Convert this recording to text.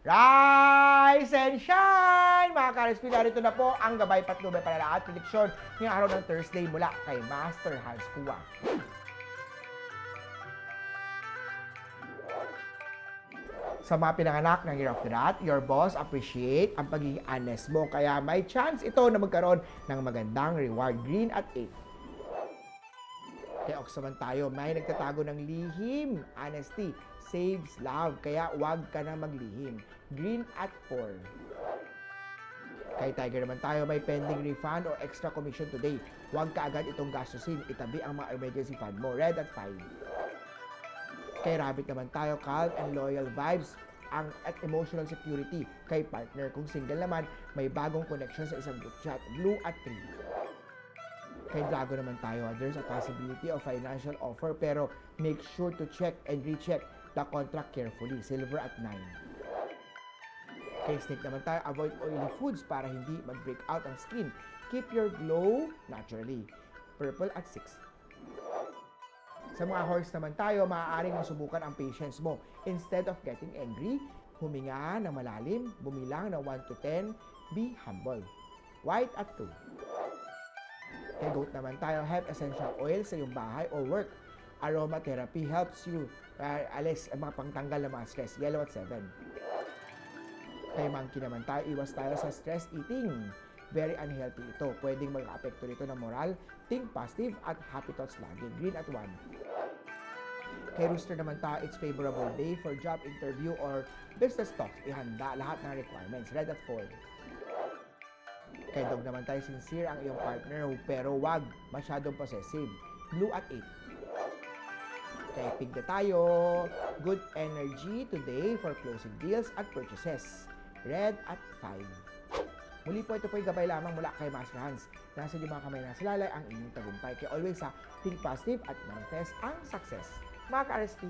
Rise and shine! Mga ka-RSP, narito na po ang gabay patnubay panalaat prediksyon ngayong araw ng Thursday mula kay Master Hans Kua. Sa mga pinanganak ng Year of the Rat, your boss appreciate ang pagiging honest mo. Kaya may chance ito na magkaroon ng magandang reward. Green at 8. Kay Ox naman tayo, may nagtatago ng lihim. Honesty saves love, kaya wag ka na maglihim. Green at 4. Kay Tiger naman tayo, may pending refund o extra commission today. Huwag ka agad itong gastusin. Itabi ang mga emergency fund mo. Red at 5. Kay Rabbit naman tayo, calm and loyal vibes at emotional security kay partner. Kung single naman, may bagong connection sa isang group chat. Blue at 3. Kay Drago naman tayo, there's a possibility of financial offer pero make sure to check and recheck the contract carefully. Silver at 9. Kay Snake naman tayo, avoid oily foods para hindi mag-break out ang skin. Keep your glow naturally. Purple at 6. Sa mga horse naman tayo, maaaring masubukan ang patience mo. Instead of getting angry, huminga ng malalim, bumilang ng 1 to 10, be humble. White at 2. Kay Goat naman tayo, have essential oil sa iyong bahay or work. Aromatherapy helps you alis ang mga pangtanggal ng mga stress. Yellow at 7. Kay Monkey naman tayo, iwas tayo sa stress eating. Very unhealthy ito. Pwedeng mag-apekto rito ng moral. Think positive at happy thoughts lagi. Green at 1. Kay Rooster naman tayo, it's favorable day for job interview or business talks. Ihanda lahat ng requirements. Red at 4. Kay Dog naman tayo, sincere ang iyong partner pero wag masyadong possessive. Blue at 8. Kay Pig na tayo, good energy today for closing deals at purchases. Red at 5. Muli po, ito po yung gabay lamang mula kay Master Hans. Nasa limang kamay na salalay ang inyong tagumpay. Kaya always think positive at manifest ang success. Mga ka-RSP,